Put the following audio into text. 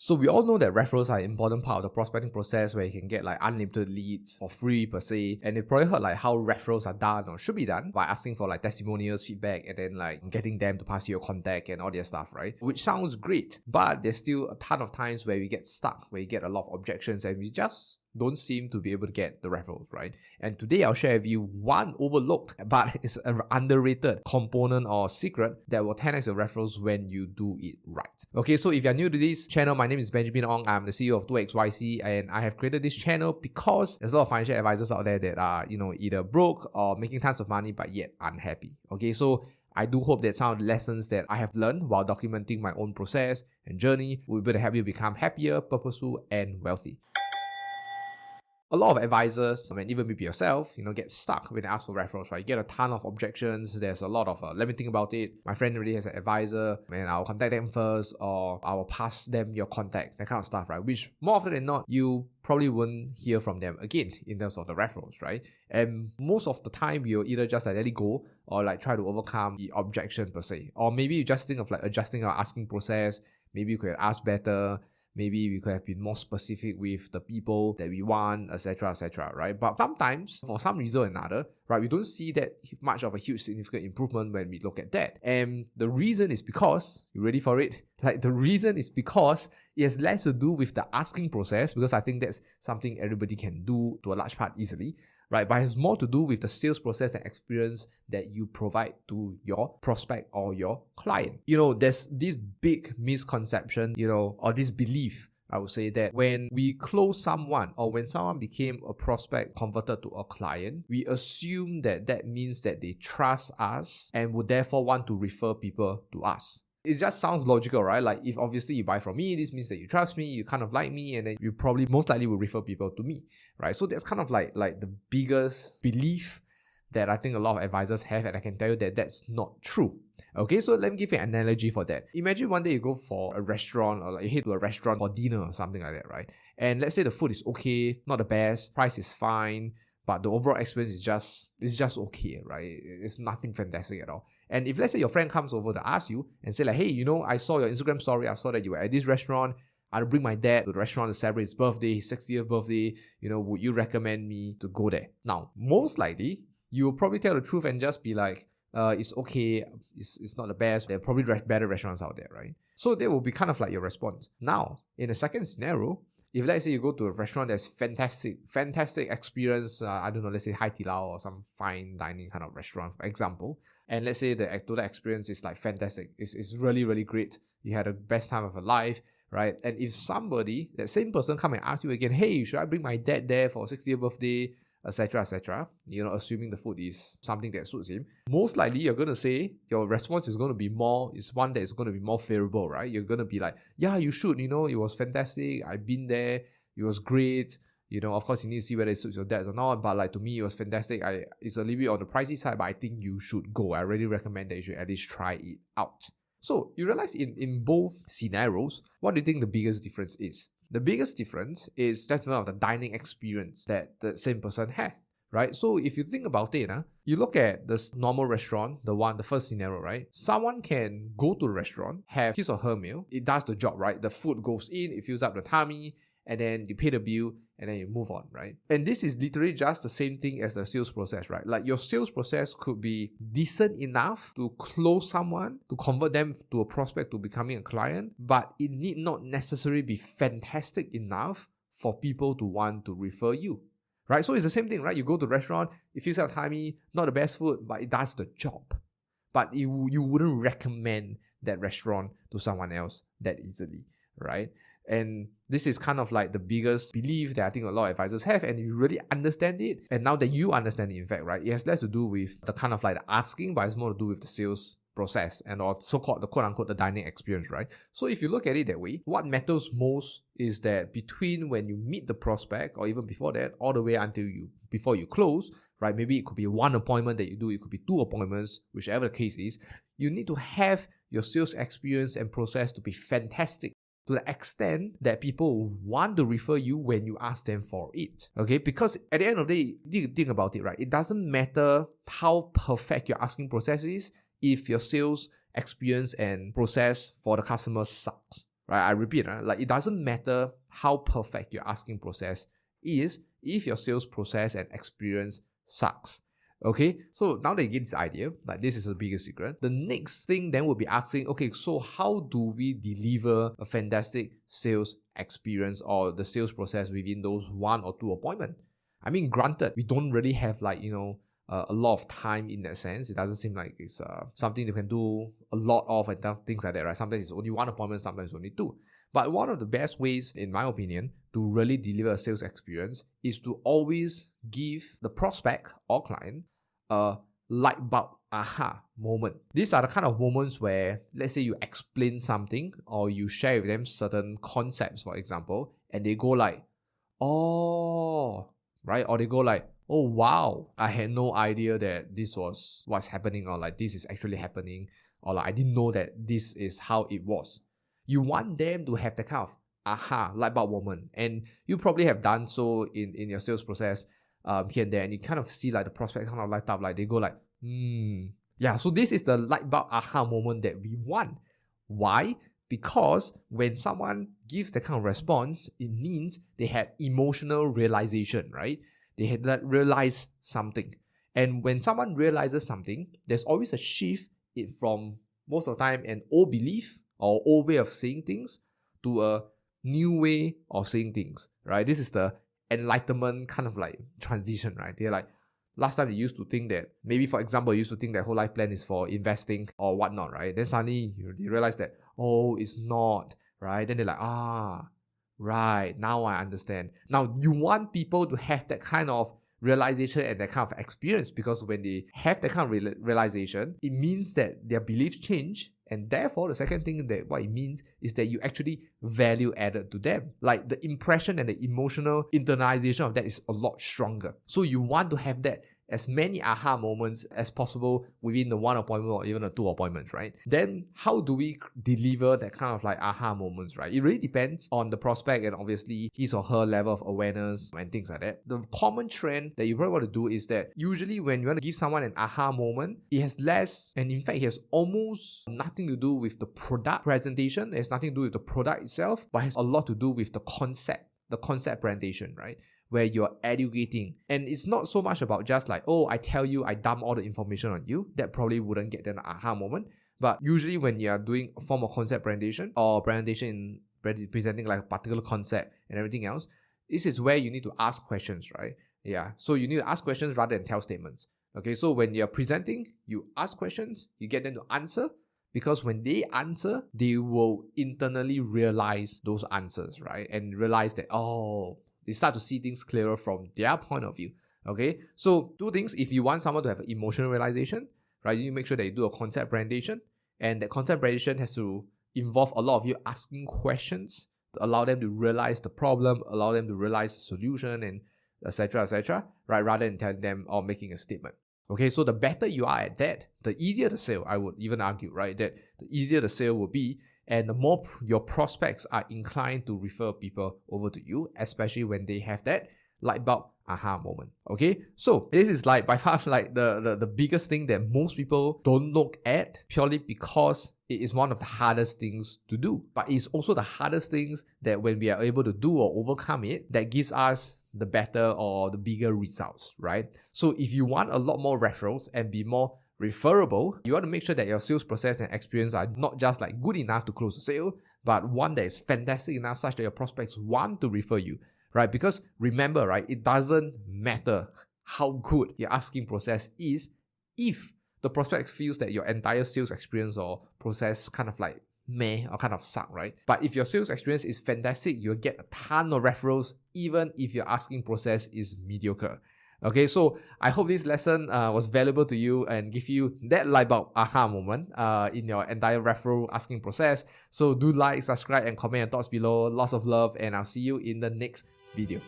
So we all know that referrals are an important part of the prospecting process where you can get like unlimited leads for free per se. And you've probably heard like how referrals are done or should be done by asking for like testimonials, feedback, and then like getting them to pass you your contact and all their stuff, right? Which sounds great, but there's still a ton of times where we get stuck, where you get a lot of objections and we just don't seem to be able to get the referrals, right? And today I'll share with you one overlooked, but it's an underrated component or secret that will 10x your referrals when you do it right. Okay, so if you're new to this channel, my name is Benjamin Ong. I'm the CEO of 2XYC, and I have created this channel because there's a lot of financial advisors out there that are, either broke or making tons of money but yet unhappy. Okay, so I do hope that some of the lessons that I have learned while documenting my own process and journey will be able to help you become happier, purposeful, and wealthy. A lot of advisors, even maybe yourself, get stuck when they ask for referrals, right? You get a ton of objections. There's a lot of, let me think about it. My friend already has an advisor, and I'll contact them first, or I'll pass them your contact, that kind of stuff, right? Which more often than not, you probably won't hear from them again in terms of the referrals, right? And most of the time, you'll either just let it go or like try to overcome the objection per se. Or maybe you just think of like adjusting our asking process. Maybe you could ask better. Maybe we could have been more specific with the people that we want, etc., right? But sometimes, for some reason or another, right, we don't see that much of a huge significant improvement when we look at that. And the reason is because, you ready for it? The reason is because it has less to do with the asking process, because I think that's something everybody can do to a large part easily, right? But it has more to do with the sales process and experience that you provide to your prospect or your client. There's this big misconception, or this belief, I would say, that when we close someone or when someone became a prospect converted to a client, we assume that means that they trust us and would therefore want to refer people to us. It just sounds logical, right? Like, if obviously you buy from me, this means that you trust me, you kind of like me, and then you probably most likely will refer people to me, right? So that's kind of like the biggest belief that I think a lot of advisors have, and I can tell you that that's not true. Okay, so let me give you an analogy for that. Imagine one day you go for a restaurant, or like you head to a restaurant for dinner or something like that, right? And let's say the food is okay, not the best, price is fine, but the overall experience is just okay, right? It's nothing fantastic at all. And if let's say your friend comes over to ask you and say like, hey, I saw your Instagram story, I saw that you were at this restaurant, I'll bring my dad to the restaurant to celebrate his birthday, his 60th birthday, would you recommend me to go there? Now, most likely, you'll probably tell the truth and just be like, it's okay, it's not the best, there are probably better restaurants out there, right? So that will be kind of like your response. Now, in the second scenario, if let's say you go to a restaurant that's fantastic experience, I don't know, let's say Hai Di Lao or some fine dining kind of restaurant, for example, and let's say the total experience is like fantastic, it's really, really great, you had the best time of your life, right? And if somebody, that same person come and ask you again, hey, should I bring my dad there for 60th birthday, etc., assuming the food is something that suits him, most likely you're going to say, your response is one that is going to be more favorable, right? You're going to be like, yeah, you should, it was fantastic, I've been there, it was great, of course you need to see whether it suits your dad or not, but like to me it was fantastic. It's a little bit on the pricey side, but I think you should go. I really recommend that you should at least try it out. So you realize in both scenarios, what do you think the biggest difference is? The biggest difference is that's one of the dining experience that the same person has, right? So if you think about it, you look at this normal restaurant, the first scenario, right? Someone can go to the restaurant, have his or her meal, it does the job, right? The food goes in, it fills up the tummy, and then you pay the bill, and then you move on, right? And this is literally just the same thing as the sales process, right? Like your sales process could be decent enough to close someone, to convert them to a prospect to becoming a client, but it need not necessarily be fantastic enough for people to want to refer you, right? So it's the same thing, right? You go to the restaurant, it fills up tummy, not the best food, but it does the job. But you wouldn't recommend that restaurant to someone else that easily, right? And this is kind of like the biggest belief that I think a lot of advisors have, and you really understand it. And now that you understand it, in fact, right, it has less to do with the kind of like the asking, but it's more to do with the sales process and or so-called the quote-unquote the dining experience, right? So if you look at it that way, what matters most is that between when you meet the prospect, or even before that, all the way until before you close, right? Maybe it could be one appointment that you do, it could be 2 appointments, whichever the case is. You need to have your sales experience and process to be fantastic, to the extent that people want to refer you when you ask them for it. Okay, because at the end of the day, think about it, right? It doesn't matter how perfect your asking process is if your sales experience and process for the customer sucks, right? I repeat, like it doesn't matter how perfect your asking process is if your sales process and experience sucks. Okay, so now that you get this idea, like this is the biggest secret, the next thing then will be asking, okay, so how do we deliver a fantastic sales experience or the sales process within those 1 or 2 appointments? I mean, granted, we don't really have like, a lot of time in that sense. It doesn't seem like it's something you can do a lot of and things like that, right? Sometimes it's only 1 appointment, sometimes it's only 2. But one of the best ways, in my opinion, to really deliver a sales experience is to always give the prospect or client a light bulb aha moment. These are the kind of moments where, let's say you explain something or you share with them certain concepts, for example, and they go like, oh, right? Or they go like, oh wow, I had no idea that this was what's happening, or like this is actually happening, or like I didn't know that this is how it was. You want them to have the kind of aha light bulb moment, and you probably have done so in your sales process here and there, and you kind of see like the prospect kind of light up, like they go like, yeah. So this is the light bulb aha moment that we want. Why? Because when someone gives the kind of response, it means they had emotional realization, right? They had realized something. And when someone realizes something, there's always a shift from most of the time an old belief or old way of saying things to a new way of saying things, right? This is the enlightenment kind of like transition, right? They're like, last time they used to think that, maybe for example, you used to think that whole life plan is for investing or whatnot, right? Then suddenly you realize that, oh, it's not, right? Then they're like, right, now I understand. Now you want people to have that kind of realization and that kind of experience, because when they have that kind of realization, it means that their beliefs change, and therefore the second thing that what it means is that you actually value added to them. Like the impression and the emotional internalization of that is a lot stronger. So you want to have that as many aha moments as possible within the 1 appointment or even the 2 appointments, right? Then how do we deliver that kind of like aha moments, right? It really depends on the prospect and obviously his or her level of awareness and things like that. The common trend that you probably want to do is that usually when you want to give someone an aha moment, it has less, and in fact it has almost nothing to do with the product presentation. It has nothing to do with the product itself, but has a lot to do with the concept presentation, right? Where you're educating. And it's not so much about just like, oh, I tell you, I dump all the information on you. That probably wouldn't get an aha moment. But usually when you're doing a form of concept presentation or presentation presenting like a particular concept and everything else, this is where you need to ask questions, right? Yeah. So you need to ask questions rather than tell statements. Okay. So when you're presenting, you ask questions, you get them to answer, because when they answer, they will internally realize those answers, right? And realize that, oh, they start to see things clearer from their point of view. Okay, so 2 things. If you want someone to have an emotional realization, right, you need to make sure that you do a concept presentation, and that concept presentation has to involve a lot of you asking questions to allow them to realize the problem, allow them to realize the solution, and etc., right, rather than telling them or making a statement. Okay, so the better you are at that, the easier the sale. I would even argue, right, that the easier the sale will be, and the more your prospects are inclined to refer people over to you, especially when they have that light bulb aha moment. Okay, so this is like by far like the biggest thing that most people don't look at, purely because it is one of the hardest things to do. But it's also the hardest things that when we are able to do or overcome it, that gives us the better or the bigger results, right? So if you want a lot more referrals and be more referable, you want to make sure that your sales process and experience are not just like good enough to close a sale, but one that is fantastic enough such that your prospects want to refer you, right? Because remember, right, it doesn't matter how good your asking process is if the prospect feels that your entire sales experience or process kind of like meh or kind of suck, right? But if your sales experience is fantastic, you'll get a ton of referrals even if your asking process is mediocre. Okay, so I hope this lesson was valuable to you and give you that light bulb aha moment in your entire referral asking process. So do like, subscribe, and comment your thoughts below. Lots of love, and I'll see you in the next video.